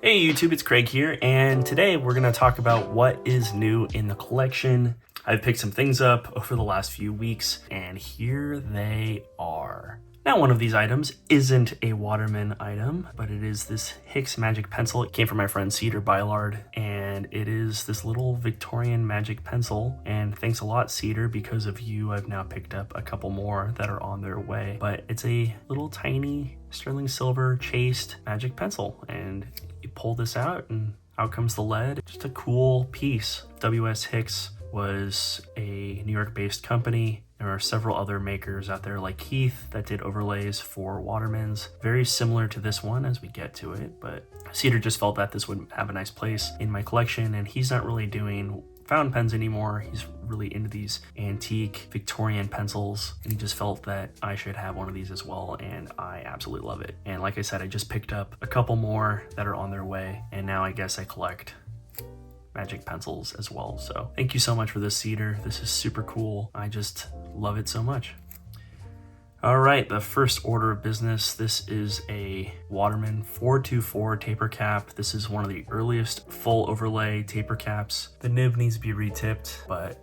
Hey YouTube, it's Craig here, and today we're going to talk about what is new in the collection. I've picked some things up over the last few weeks, and here they are. Now, one of these items isn't a Waterman item, but it is this HIX magic pencil. It came from my friend Cedar Bylard, and it is this little Victorian magic pencil. And thanks a lot, Cedar, because of you, I've now picked up a couple more that are on their way. But it's a little tiny sterling silver chased magic pencil, and you pull this out and out comes the lead. Just a cool piece. W.S. HIX was a New York-based company. There are several other makers out there like Keith that did overlays for Watermans. Very similar to this one as we get to it, but Cedar just felt that this would have a nice place in my collection, and he's not really doing fountain pens anymore. He's really into these antique Victorian pencils, and he just felt that I should have one of these as well, and I absolutely love it. And like I said, I just picked up a couple more that are on their way, and now I guess I collect magic pencils as well. So thank you so much for this, Cedar. This is super cool. I just love it so much. All right, the first order of business. This is a Waterman 424 taper cap. This is one of the earliest full overlay taper caps. The nib needs to be retipped, but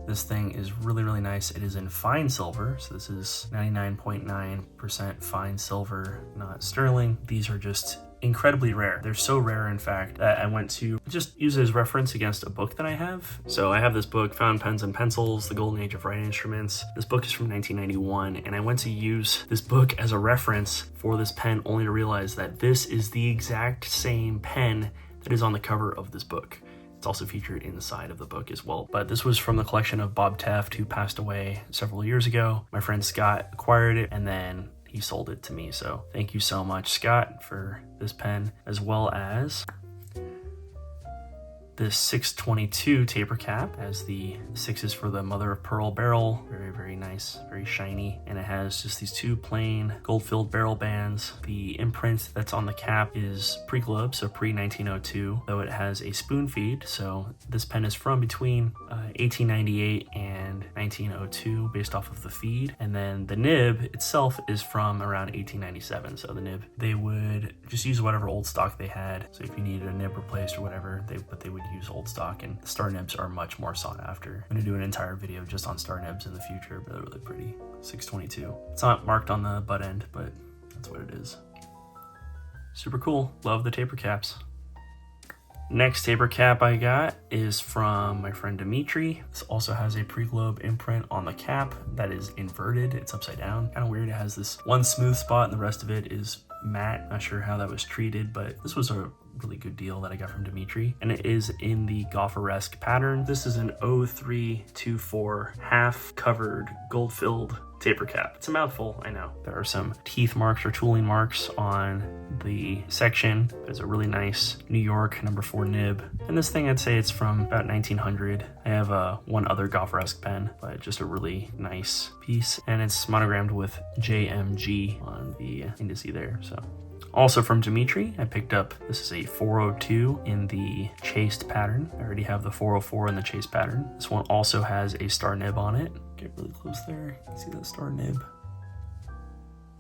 this thing is really, really nice. It is in fine silver, so this is 99.9% fine silver, not sterling. These are just incredibly rare. They're so rare, in fact, that I went to just use it as reference against a book that I have. So I have this book, Fountain Pens and Pencils, The Golden Age of Writing Instruments. This book is from 1991, and I went to use this book as a reference for this pen only to realize that this is the exact same pen that is on the cover of this book. It's also featured in the side of the book as well. But this was from the collection of Bob Teft, who passed away several years ago. My friend Scott acquired it, and then he sold it to me. So thank you so much, Scott, for this pen, as well as this 622 taper cap, as the 6 is for the mother of pearl barrel. Very, very nice, very shiny. And it has just these two plain gold-filled barrel bands. The imprint that's on the cap is pre-glove, so pre-1902, though it has a spoon feed. So this pen is from between 1898 and 1902 based off of the feed. And then the nib itself is from around 1897. So the nib, they would just use whatever old stock they had. So if you needed a nib replaced or whatever, they would use old stock, and the star nibs are much more sought after. I'm gonna do an entire video just on star nibs in the future, but they're really pretty. 622. It's not marked on the butt end, but that's what it is. Super cool. Love the taper caps. Next taper cap I got is from my friend Dimitri. This also has a pre-globe imprint on the cap that is inverted. It's upside down. Kind of weird. It has this one smooth spot and the rest of it is matte. Not sure how that was treated, but this was a really good deal that I got from Dimitri, and it is in the Gofferesque pattern. This is an 0324 half covered gold-filled taper cap. It's a mouthful, I know. There are some teeth marks or tooling marks on the section. There's a really nice New York number 4 nib, and this thing, I'd say it's from about 1900. I have one other Gofferesque pen, but just a really nice piece, and it's monogrammed with JMG on the indice there. So also from Dimitri, I picked up, this is a 402 in the chased pattern. I already have the 404 in the chased pattern. This one also has a star nib on it. Get really close there, you can see that star nib.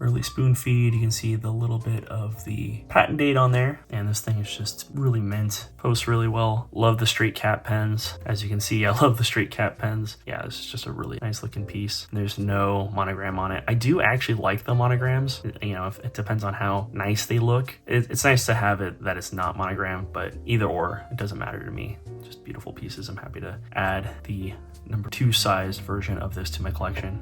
Early spoon feed, you can see the little bit of the patent date on there, and this thing is just really mint. Posts really well. Love the straight cap pens. As you can see, I love the straight cap pens. Yeah, this is just a really nice looking piece. There's no monogram on it. I do actually like the monograms. You know, if it depends on how nice they look. It's nice to have it that it's not monogrammed, but either or, it doesn't matter to me. Just beautiful pieces. I'm happy to add the number 2 sized version of this to my collection.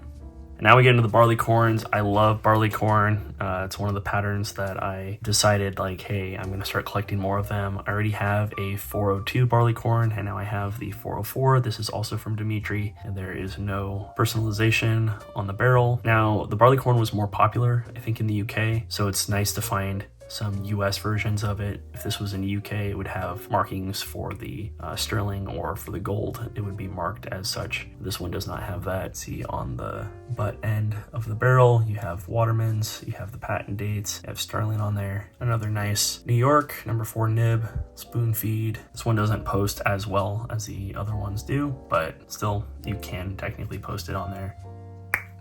And now we get into the Barleycorns. I love Barleycorn. It's one of the patterns that I decided, like, hey, I'm gonna start collecting more of them. I already have a 402 Barleycorn, and now I have the 404. This is also from Dimitri, and there is no personalization on the barrel. Now, the Barleycorn was more popular, I think, in the UK, so it's nice to find some US versions of it. If this was in the UK, it would have markings for the sterling, or for the gold, it would be marked as such. This one does not have that. See, on the butt end of the barrel, you have Waterman's, you have the patent dates, you have sterling on there. Another nice New York number 4 nib, spoon feed. This one doesn't post as well as the other ones do, but still, you can technically post it on there.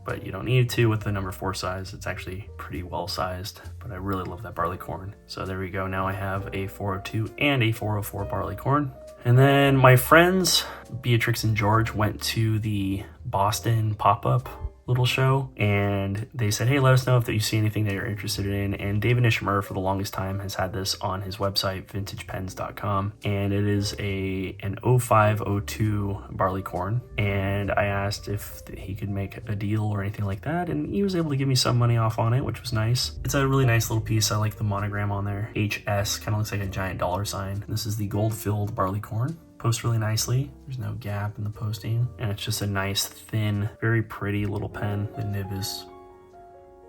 but you don't need to with the number 4 size. It's actually pretty well sized, but I really love that barley corn. So there we go. Now I have a 402 and a 404 barley corn. And then my friends, Beatrix and George, went to the Boston pop-up little show, and they said, hey, let us know if you see anything that you're interested in. And David Nishimura for the longest time has had this on his website, vintagepens.com, and it is an 0502 barley corn. And I asked if he could make a deal or anything like that, and he was able to give me some money off on it, which was nice. It's a really nice little piece. I like the monogram on there. HS kind of looks like a giant dollar sign. This is the gold-filled barley corn. Posts really nicely. There's no gap in the posting, and it's just a nice, thin, very pretty little pen. The nib is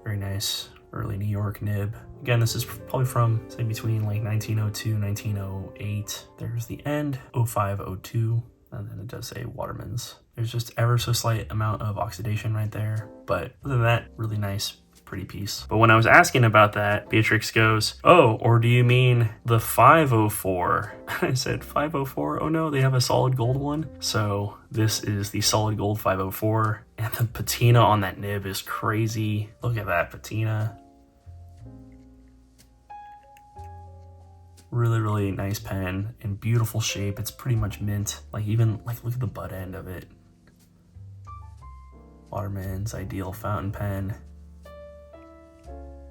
very nice, early New York nib. Again, this is probably from, say, between like 1902, 1908. There's the end, 0502, and then it does say Waterman's. There's just ever so slight amount of oxidation right there, but other than that, really nice, pretty piece. But when I was asking about that, Beatrix goes, oh, or do you mean the 504? I said, 504? Oh no, they have a solid gold one. So this is the solid gold 504, and the patina on that nib is crazy. Look at that patina. Really, really nice pen in beautiful shape. It's pretty much mint. Like even like look at the butt end of it. Waterman's Ideal fountain pen.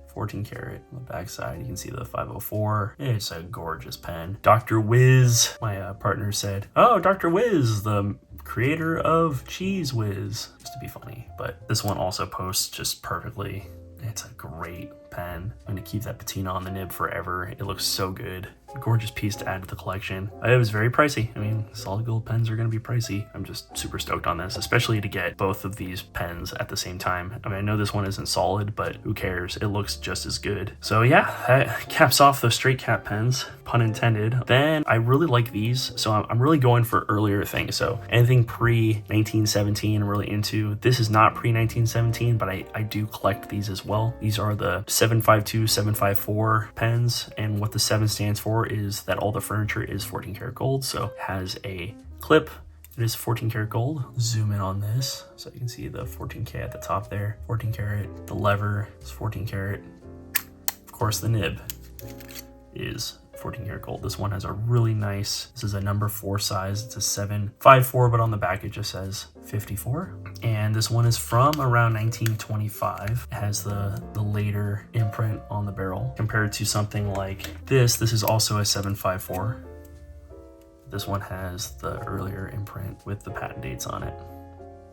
14 karat on the back side. You can see the 504. It's a gorgeous pen. Dr. Wiz, my partner said, oh, Dr. Wiz, the creator of Cheese Whiz. Just to be funny, but this one also posts just perfectly. It's a great pen. I'm gonna keep that patina on the nib forever. It looks so good. Gorgeous piece to add to the collection. It was very pricey. I mean, solid gold pens are going to be pricey. I'm just super stoked on this, especially to get both of these pens at the same time. I mean, I know this one isn't solid, but who cares? It looks just as good. So yeah, that caps off those straight cap pens, pun intended. Then I really like these, so I'm really going for earlier things. So anything pre-1917 I'm really into. This is not pre-1917, but I do collect these as well. These are the 752, 754 pens, and what the 7 stands for is that all the furniture is 14 karat gold, so it has a clip. It is 14 karat gold. Zoom in on this so you can see the 14K at the top there. 14 karat. The lever is 14 karat. Of course, the nib is 14 karat gold. This one has a really nice, this is a number 4 size. It's a 754, but on the back it just says 54. And this one is from around 1925. It has the later imprint on the barrel compared to something like this. This is also a 754. This one has the earlier imprint with the patent dates on it.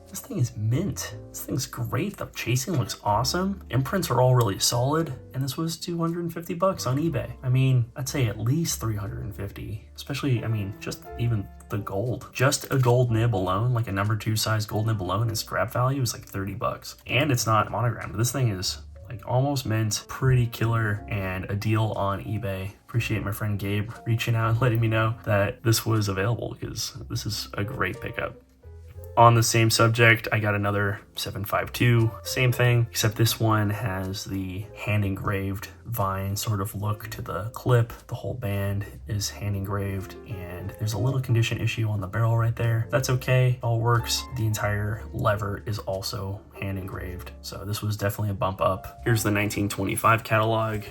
This thing is mint. This thing's great. The chasing looks awesome. Imprints are all really solid, and this was $250 on eBay. I mean, I'd say at least $350, especially, I mean, just even the gold. Just a gold nib alone, like a number 2 size gold nib alone, and scrap value is like $30. And it's not monogrammed. This thing is like almost mint, pretty killer, and a deal on eBay. Appreciate my friend Gabe reaching out and letting me know that this was available, because this is a great pickup. On the same subject, I got another 752, same thing, except this one has the hand engraved vine sort of look to the clip. The whole band is hand engraved, and there's a little condition issue on the barrel right there. That's okay, all works. The entire lever is also hand engraved, so this was definitely a bump up. Here's the 1925 catalog.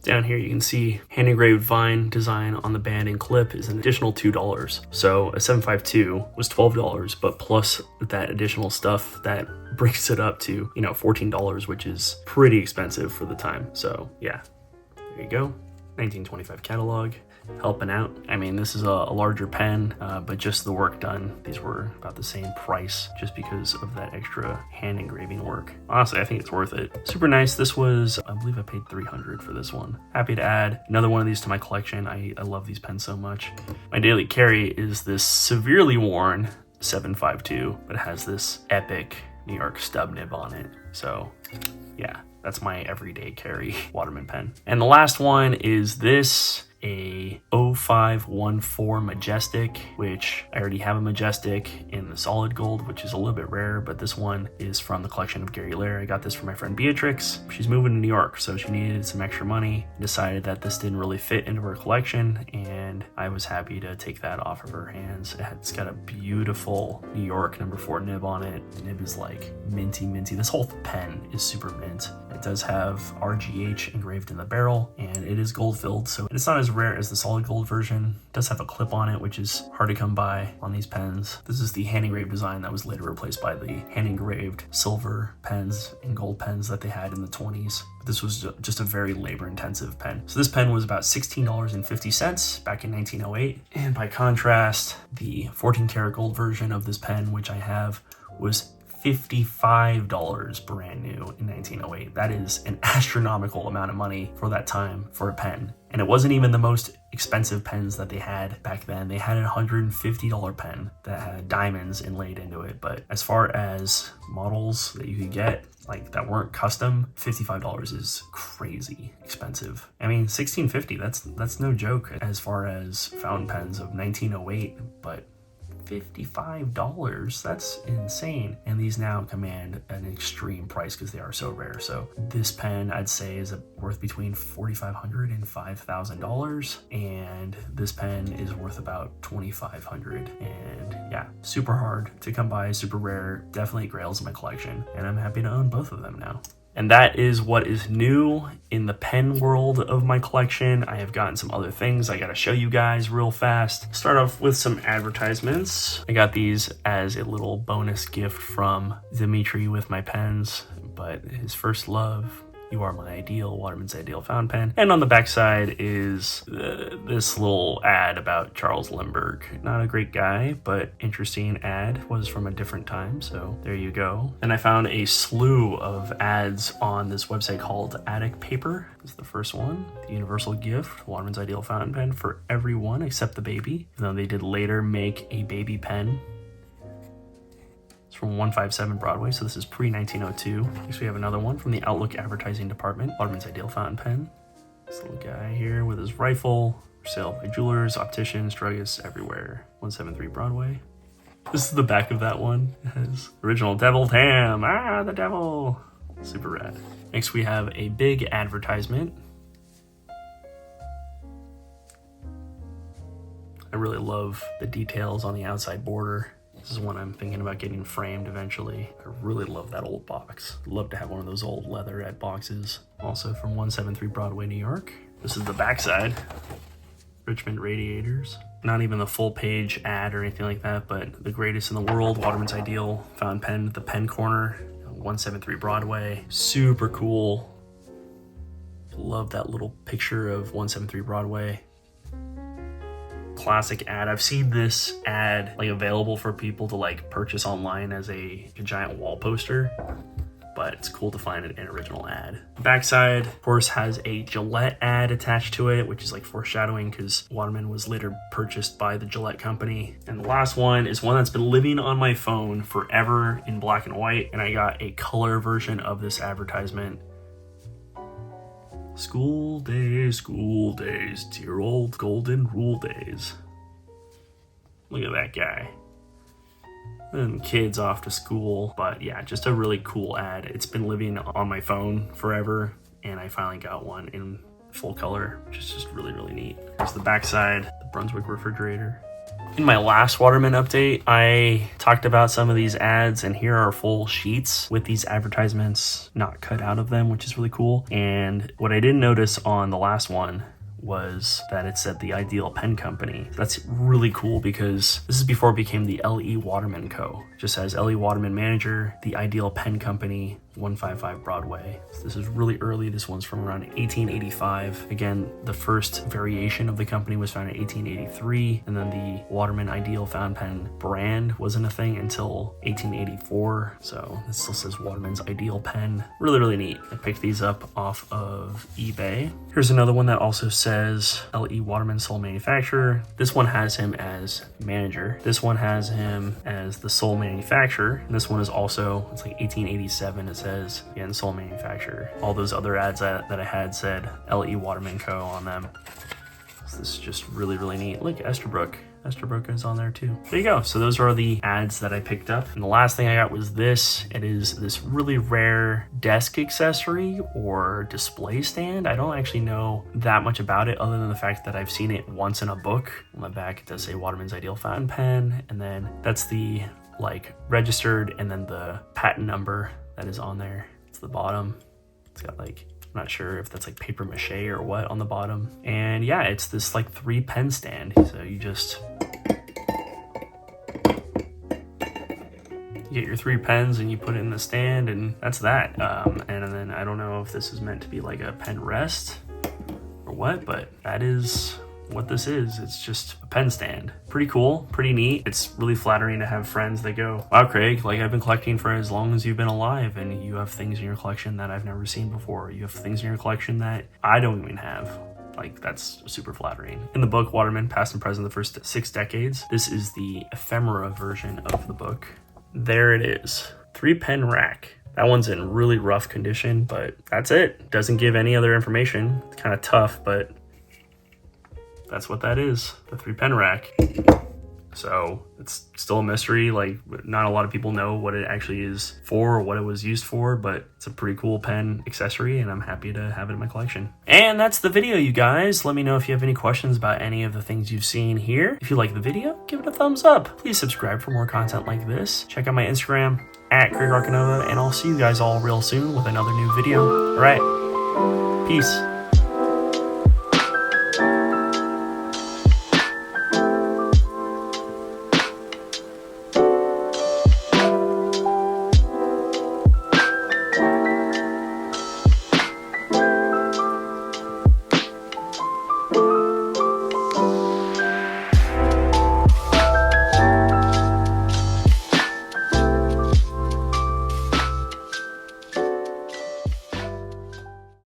Down here you can see hand engraved vine design on the band and clip is an additional $2. So a 752 was $12, but plus that additional stuff, that brings it up to, you know, $14, which is pretty expensive for the time. So yeah, there you go. 1925 catalog, helping out. I mean, this is a larger pen, but just the work done, these were about the same price just because of that extra hand engraving work. Honestly, I think it's worth it. Super nice. This was, I believe I paid $300 for this one. Happy to add another one of these to my collection. I love these pens so much. My daily carry is this severely worn 752, but it has this epic New York stub nib on it. So yeah, that's my everyday carry Waterman pen. And the last one is this, a 0514 Majestic, which I already have a Majestic in the solid gold, which is a little bit rare, but this one is from the collection of Gary Lair. I got this from my friend Beatrix. She's moving to New York, so she needed some extra money. Decided that this didn't really fit into her collection, and and I was happy to take that off of her hands. It's got a beautiful New York number 4 nib on it. The nib is like minty. This whole pen is super mint. It does have RGH engraved in the barrel, and it is gold filled, so it's not as rare as the solid gold version. It does have a clip on it, which is hard to come by on these pens. This is the hand engraved design that was later replaced by the hand engraved silver pens and gold pens that they had in the 20s. But this was just a very labor intensive pen. So this pen was about $16.50 back in 1908. And by contrast, the 14 karat gold version of this pen, which I have, was $55 brand new in 1908. That is an astronomical amount of money for that time for a pen. And it wasn't even the most expensive pens that they had back then. They had a $150 pen that had diamonds inlaid into it. But as far as models that you could get, like that weren't custom, $55 is crazy expensive. I mean, $16.50, that's no joke as far as fountain pens of 1908, but $55, that's insane. And these now command an extreme price because they are so rare. So this pen, I'd say, is worth between $4,500 and $5,000, and this pen is worth about $2,500. And yeah, super hard to come by, super rare, definitely grails in my collection, and I'm happy to own both of them now. And that is what is new in the pen world of my collection. I have gotten some other things I gotta show you guys real fast. Start off with some advertisements. I got these as a little bonus gift from Dimitri with my pens, but his first love, You Are My Ideal, Waterman's Ideal Fountain Pen. And on the back side is this little ad about Charles Lindbergh. Not a great guy, but interesting ad. Was from a different time, so there you go. And I found a slew of ads on this website called Attic Paper. This is the first one. The universal gift, Waterman's Ideal Fountain Pen for everyone except the baby. Even though they did later make a baby pen. From 157 Broadway, so this is pre-1902. Next we have another one from the Outlook Advertising Department, Waterman's Ideal Fountain Pen. This little guy here with his rifle, for sale by jewelers, opticians, druggists, everywhere. 173 Broadway. This is the back of that one. It has original deviled ham. Ah, the devil. Super rad. Next we have a big advertisement. I really love the details on the outside border. This is one I'm thinking about getting framed eventually. I really love that old box. Love to have one of those old leatherette boxes. Also from 173 Broadway, New York. This is the backside. Richmond Radiators. Not even the full page ad or anything like that, but the greatest in the world, Waterman's Ideal Fountain Pen, the pen corner, 173 Broadway. Super cool. Love that little picture of 173 Broadway. Classic ad. I've seen this ad like available for people to like purchase online as a giant wall poster, but it's cool to find an original ad. Backside, of course, has a Gillette ad attached to it, which is like foreshadowing because Waterman was later purchased by the Gillette company. And the last one is one that's been living on my phone forever in black and white, and I got a color version of this advertisement. School days, dear old golden rule days. Look at that guy. And kids off to school. But yeah, just a really cool ad. It's been living on my phone forever, and I finally got one in full color, which is just really, really neat. Here's the backside, the Brunswick refrigerator. In my last Waterman update, I talked about some of these ads, and here are full sheets with these advertisements not cut out of them, which is really cool. And what I didn't notice on the last one was that it said the Ideal Pen Company. That's really cool because this is before it became the L.E. Waterman Co. It just says L.E. Waterman Manager, the Ideal Pen Company, 155 Broadway. So this is really early. This one's from around 1885. Again, the first variation of the company was found in 1883, and then the Waterman Ideal Fountain Pen brand wasn't a thing until 1884. So this still says Waterman's Ideal Pen. Really, really neat. I picked these up off of eBay. Here's another one that also says L.E. Waterman sole manufacturer. This one has him as manager. This one has him as the sole manufacturer. And this one is also, it's like 1887. It says, again, sole manufacturer. All those other ads that I had said L.E. Waterman Co. on them. So this is just really, really neat. Look, Esterbrook. Esterbrook is on there too. There you go. So those are the ads that I picked up. And the last thing I got was this. It is this really rare desk accessory or display stand. I don't actually know that much about it other than the fact that I've seen it once in a book. On the back, it does say Waterman's Ideal Fountain Pen. And then that's the like registered and then the patent number that is on there. It's the bottom. It's got like, I'm not sure if that's like paper mache or what on the bottom. And yeah, it's this like 3 pen stand. So you just get your 3 pens and you put it in the stand, and that's that. And then I don't know if this is meant to be like a pen rest or what, but that is what this is. It's just a pen stand. Pretty cool, pretty neat. It's really flattering to have friends that go, wow, Craig, like I've been collecting for as long as you've been alive, and you have things in your collection that I've never seen before. You have things in your collection that I don't even have. Like, that's super flattering. In the book, Waterman, Past and Present, the First 6 Decades, this is the ephemera version of the book. There it is. 3 pen rack. That one's in really rough condition, but that's it. Doesn't give any other information. It's kind of tough, but that's what that is. The 3 pen rack. So it's still a mystery. Like, not a lot of people know what it actually is for or what it was used for, but it's a pretty cool pen accessory, and I'm happy to have it in my collection. And that's the video, you guys. Let me know if you have any questions about any of the things you've seen here. If you like the video, give it a thumbs up. Please subscribe for more content like this. Check out my Instagram at Craig Arcanova, and I'll see you guys all real soon with another new video. All right, peace.